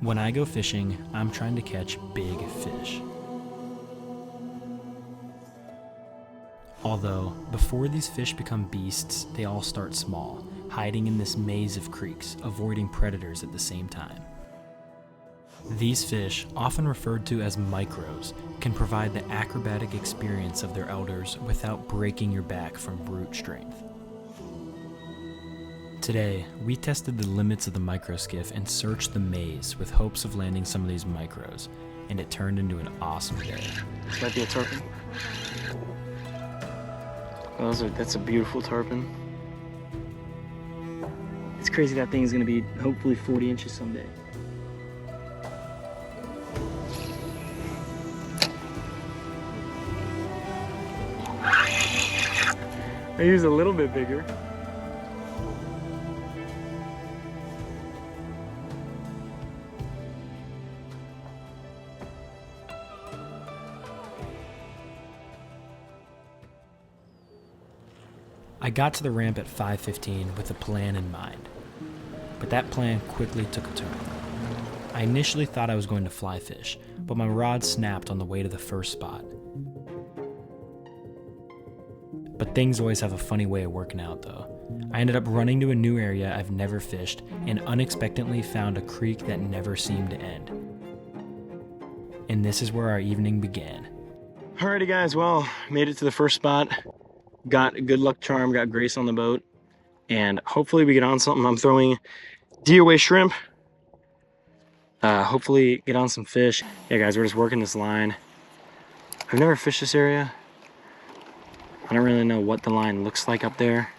When I go fishing, I'm trying to catch big fish. Although, before these fish become beasts, they all start small, hiding in this maze of creeks, avoiding predators at the same time. These fish, often referred to as micros, can provide the acrobatic experience of their elders without breaking your back from brute strength. Today, we tested the limits of the micro skiff and searched the maze with hopes of landing some of these micros, and it turned into an awesome day. Might be a tarpon. That's a beautiful tarpon. It's crazy that thing's gonna be hopefully 40 inches someday. Maybe he's a little bit bigger. I got to the ramp at 5:15 with a plan in mind, but that plan quickly took a turn. I initially thought I was going to fly fish, but my rod snapped on the way to the first spot. But things always have a funny way of working out though. I ended up running to a new area I've never fished and unexpectedly found a creek that never seemed to end. And this is where our evening began. Alrighty guys, well, made it to the first spot. Got a good luck charm, got Grace on the boat, and hopefully we get on something. I'm throwing DOA shrimp. Hopefully get on some fish. Yeah guys, we're just working this line. I've never fished this area. I don't really know what the line looks like up there.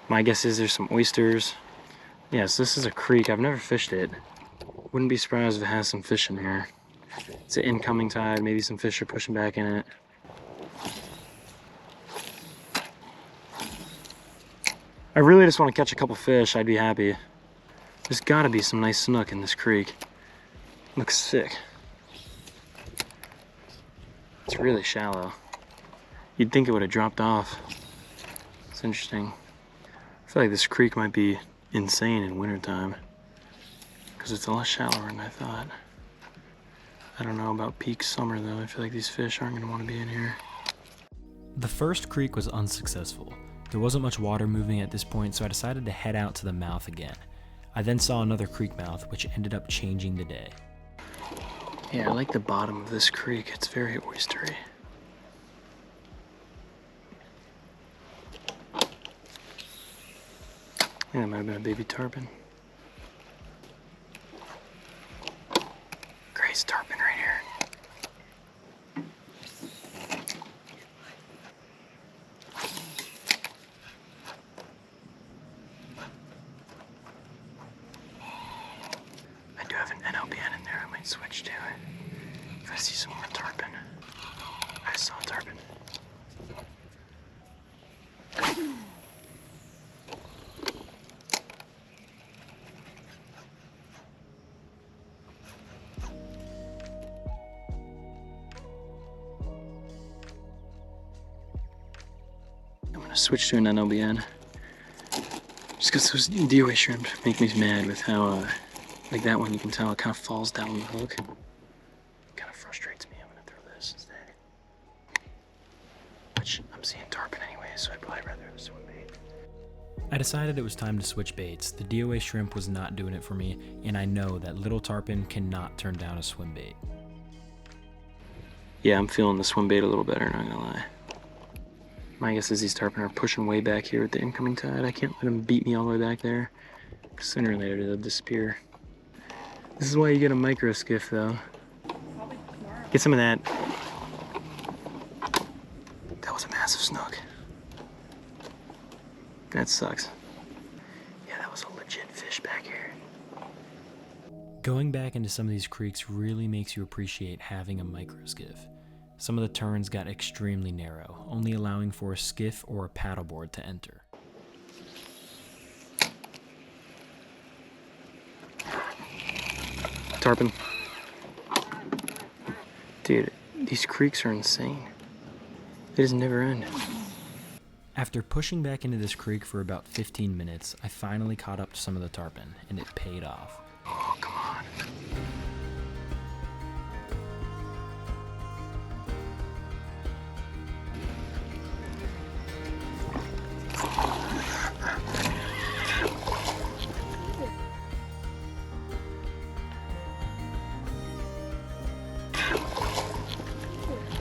My guess is there's some oysters. Yes, this is a creek. I've never fished it. Wouldn't be surprised if it has some fish in here. It's an incoming tide. Maybe some fish are pushing back in it. I really just want to catch a couple fish. I'd be happy. There's got to be some nice snook in this creek. Looks sick. It's really shallow. You'd think it would have dropped off. It's interesting. I feel like this creek might be insane in wintertime because it's a lot shallower than I thought. I don't know about peak summer though. I feel like these fish aren't gonna want to be in here. The first creek was unsuccessful. There wasn't much water moving at this point, so I decided to head out to the mouth again. I then saw another creek mouth, which ended up changing the day. Yeah, I like the bottom of this creek. It's very oystery. Yeah, that might have been a baby tarpon. Grace tarpon right here. I do have an NLBN in there. I might switch to it. If I see some more tarpon. I saw a tarpon. Switch to an NLBN. Just because those DOA shrimp make me mad with how, like that one, you can tell it kind of falls down the hook. Kind of frustrates me. I'm gonna throw this instead. Which I'm seeing tarpon anyway, so I'd probably rather have a swim bait. I decided it was time to switch baits. The DOA shrimp was not doing it for me, and I know that little tarpon cannot turn down a swim bait. Yeah, I'm feeling the swim bait a little better, not gonna lie. My guess is these tarpon are pushing way back here with the incoming tide. I can't let them beat me all the way back there. Sooner or later, they'll disappear. This is why you get a micro skiff, though. Get some of that. That was a massive snook. That sucks. Yeah, that was a legit fish back here. Going back into some of these creeks really makes you appreciate having a micro skiff. Some of the turns got extremely narrow, only allowing for a skiff or a paddleboard to enter. Tarpon. Dude, these creeks are insane. They just never end. After pushing back into this creek for about 15 minutes, I finally caught up to some of the tarpon, and it paid off. Oh, come on.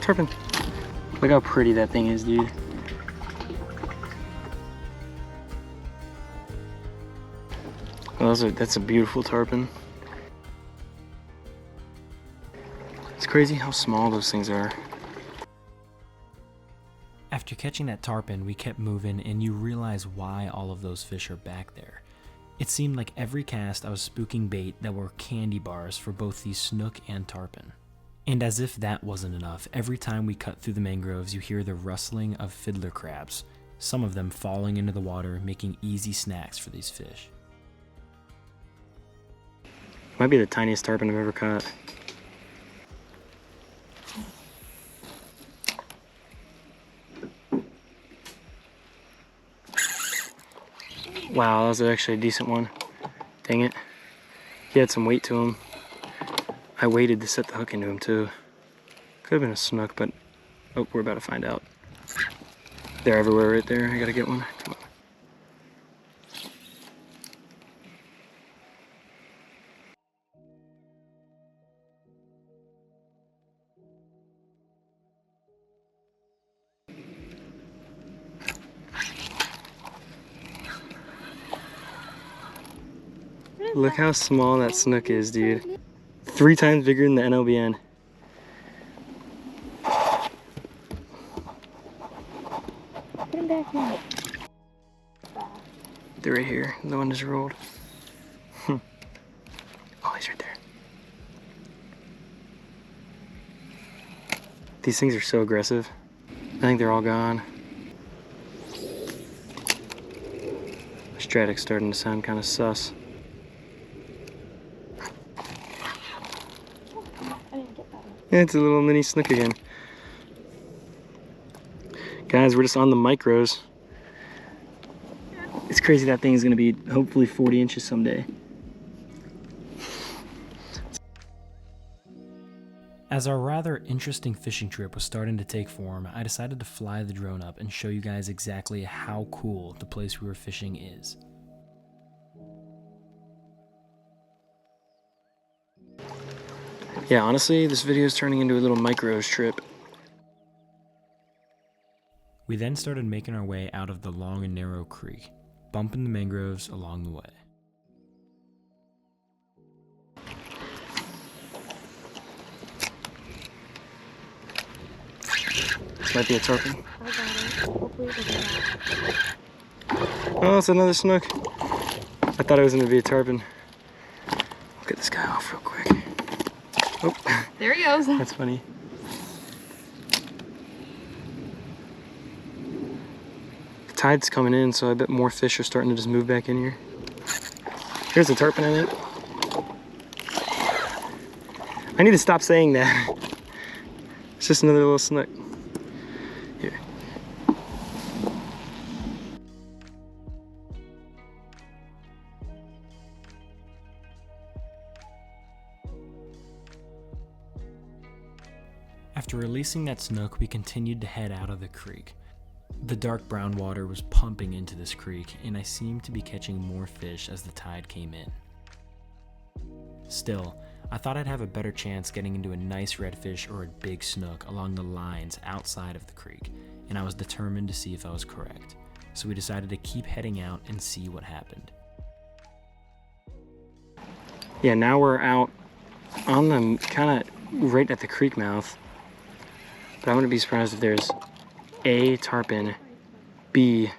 tarpon. Look how pretty that thing is, dude. Oh, that's a beautiful tarpon. It's crazy how small those things are. After catching that tarpon, we kept moving, and you realize why all of those fish are back there. It seemed like every cast I was spooking bait that were candy bars for both these snook and tarpon. And as if that wasn't enough, every time we cut through the mangroves, you hear the rustling of fiddler crabs, some of them falling into the water, making easy snacks for these fish. Might be the tiniest tarpon I've ever caught. Wow, that was actually a decent one. Dang it. He had some weight to him. I waited to set the hook into him too. Could have been a snook, but oh, we're about to find out. They're everywhere right there. I gotta get one. Come on. Look how small that snook is, dude. 3 times bigger than the NLBN. Put him back in. They're right here. The one just rolled. Oh, he's right there. These things are so aggressive. I think they're all gone. Stratic's starting to sound kind of sus. Yeah, it's a little mini snook again. Guys, we're just on the micros. It's crazy that thing is gonna be hopefully 40 inches someday. As our rather interesting fishing trip was starting to take form, I decided to fly the drone up and show you guys exactly how cool the place we were fishing is. Yeah, honestly, this video is turning into a little micros trip. We then started making our way out of the long and narrow creek, bumping the mangroves along the way. Might be a tarpon. I got it. Hopefully it doesn't. Oh, it's another snook. I thought it was gonna be a tarpon. I'll get this guy off real quick. Oh, There he goes. that's funny. The tide's coming in, so I bet more fish are starting to just move back in here. Here's a tarpon, I think. I need to stop saying that. It's just another little snook. Here. After releasing that snook, we continued to head out of the creek. The dark brown water was pumping into this creek, and I seemed to be catching more fish as the tide came in. Still, I thought I'd have a better chance getting into a nice redfish or a big snook along the lines outside of the creek, and I was determined to see if I was correct. So we decided to keep heading out and see what happened. Yeah, now we're out on the kind of right at the creek mouth. But I wouldn't be surprised if there's A, tarpon, B,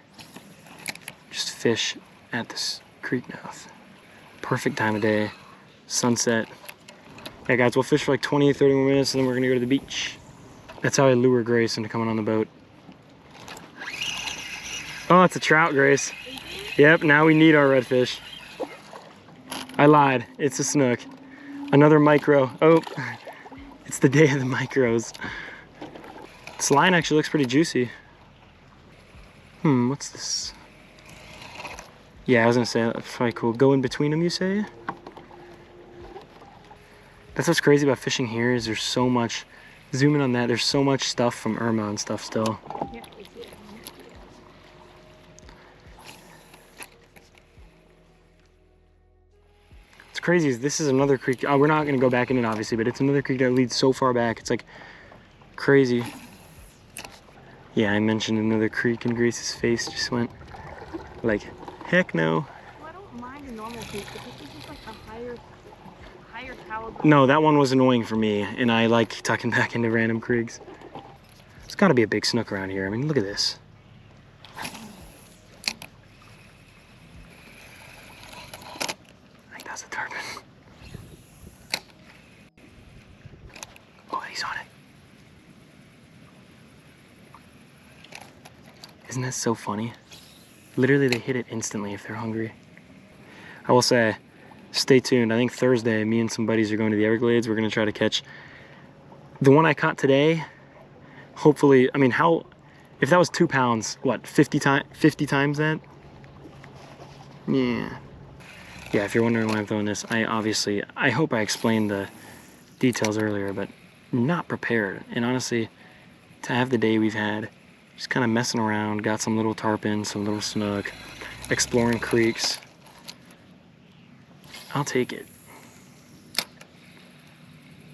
just fish at this creek mouth. Perfect time of day, sunset. Yeah guys, we'll fish for like 20 or 30 more minutes and then we're gonna go to the beach. That's how I lure Grace into coming on the boat. Oh, it's a trout, Grace. Yep, now we need our redfish. I lied, it's a snook. Another micro. Oh, it's the day of the micros. This line actually looks pretty juicy. What's this? Yeah, I was gonna say, that's probably cool. Go in between them, you say? That's what's crazy about fishing here is there's so much, zoom in on that, there's so much stuff from Irma and stuff still. Yeah, we see it. What's crazy is this is another creek. We're not gonna go back in it obviously, but it's another creek that leads so far back. It's like crazy. Yeah, I mentioned another creek and Grace's face just went like, heck no. Well, I don't mind a normal creek, but this is just like a higher caliber. No, that one was annoying for me, and I like tucking back into random creeks. There's gotta be a big snook around here. I mean, look at this. I think that's a tarpon. Oh, he's on it. Isn't that so funny? Literally, they hit it instantly if they're hungry. I will say, stay tuned. I think Thursday, me and some buddies are going to the Everglades. We're gonna try to catch the one I caught today. Hopefully, I mean, if that was 2 pounds, what, 50 times that? Yeah. Yeah, if you're wondering why I'm throwing this, I hope I explained the details earlier, but not prepared. And honestly, to have the day we've had, just kind of messing around, got some little tarpon, some little snook, exploring creeks. I'll take it.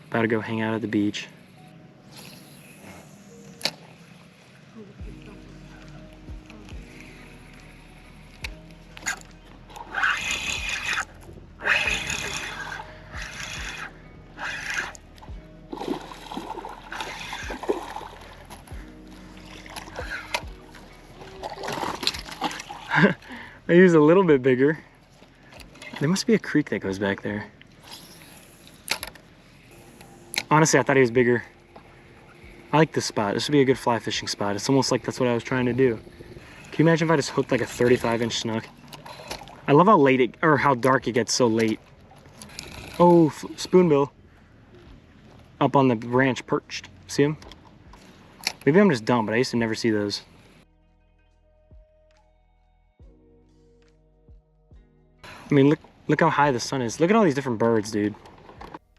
About to go hang out at the beach. I used a little bit bigger. There must be a creek that goes back there. Honestly, I thought he was bigger. I like this spot. This would be a good fly fishing spot. It's almost like that's what I was trying to do. Can you imagine if I just hooked like a 35-inch snook? I love how late or how dark it gets so late. Oh, spoonbill. Up on the branch perched. See him? Maybe I'm just dumb, but I used to never see those. I mean, look how high the sun is. Look at all these different birds, dude.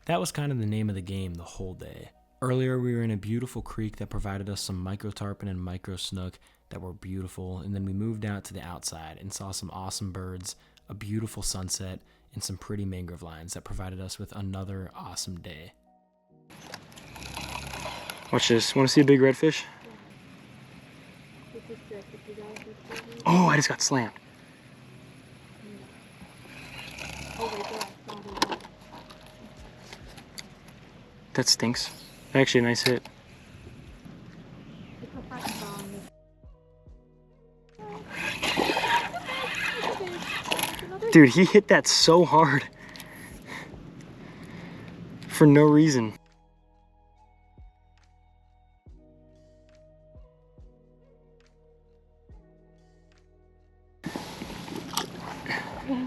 That was kind of the name of the game the whole day. Earlier, we were in a beautiful creek that provided us some micro tarpon and micro snook that were beautiful, and then we moved out to the outside and saw some awesome birds, a beautiful sunset, and some pretty mangrove lines that provided us with another awesome day. Watch this. Want to see a big redfish? Oh, I just got slammed. That stinks. Actually, a nice hit. Dude, he hit that so hard. For no reason.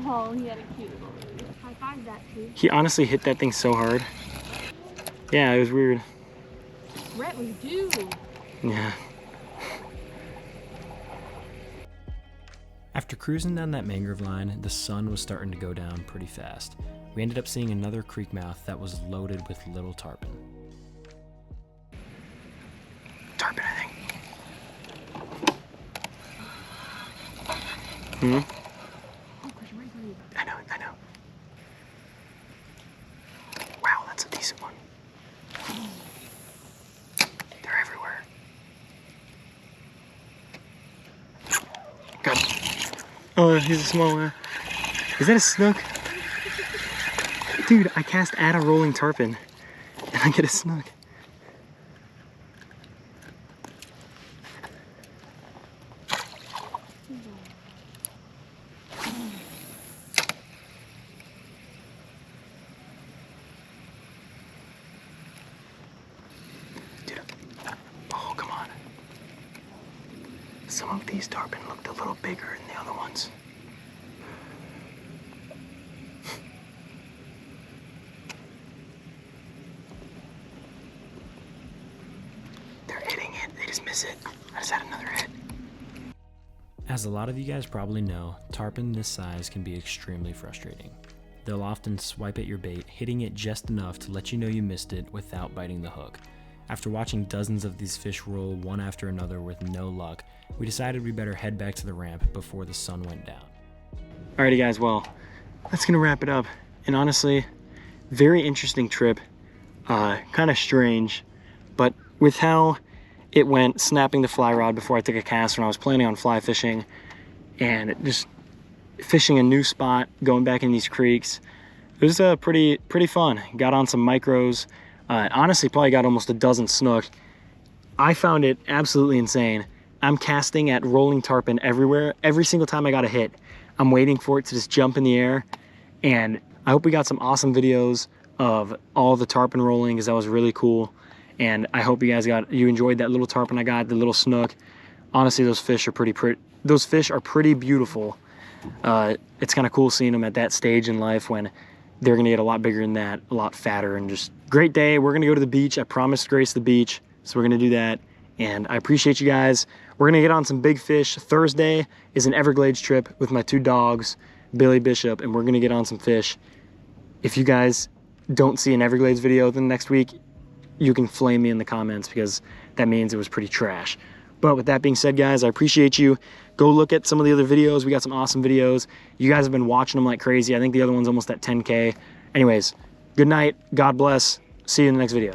Oh, he had a cute little high-five that too. He honestly hit that thing so hard. Yeah, it was weird. Rhett was due. Yeah. After cruising down that mangrove line, the sun was starting to go down pretty fast. We ended up seeing another creek mouth that was loaded with little tarpon. Tarpon, I think. Hmm? I know. Wow, that's a decent one. They're everywhere. Good. Oh, he's a small one. Is that a snook? Dude, I cast at a rolling tarpon and I get a snook. Dude, oh, come on. Some of these tarpon looked a little bigger than the other ones. They're hitting it. They just miss it. I just had another hit. As a lot of you guys probably know, tarpon this size can be extremely frustrating. They'll often swipe at your bait, hitting it just enough to let you know you missed it without biting the hook. After watching dozens of these fish roll one after another with no luck, we decided we better head back to the ramp before the sun went down. Alrighty guys, well, that's gonna wrap it up. And honestly, very interesting trip. Kind of strange, but with how it went snapping the fly rod before I took a cast when I was planning on fly fishing, and just fishing a new spot, going back in these creeks, it was pretty fun. Got on some micros. Honestly, probably got almost a dozen snook. I found it absolutely insane. I'm casting at rolling tarpon everywhere. Every single time I got a hit, I'm waiting for it to just jump in the air. And I hope we got some awesome videos of all the tarpon rolling, because that was really cool. And I hope you guys you enjoyed that little tarpon I got, the little snook. Honestly, those fish are pretty beautiful. It's kind of cool seeing them at that stage in life when they're gonna get a lot bigger than that, a lot fatter, and just great day. We're gonna go to the beach. I promised Grace the beach, so we're gonna do that. And I appreciate you guys. We're gonna get on some big fish. Thursday is an Everglades trip with my 2 dogs, Billy, Bishop, and we're gonna get on some fish. If you guys don't see an Everglades video within the next week, you can flame me in the comments, because that means it was pretty trash. But with that being said, guys, I appreciate you. Go look at some of the other videos. We got some awesome videos. You guys have been watching them like crazy. I think the other one's almost at 10K. Anyways, good night. God bless. See you in the next video.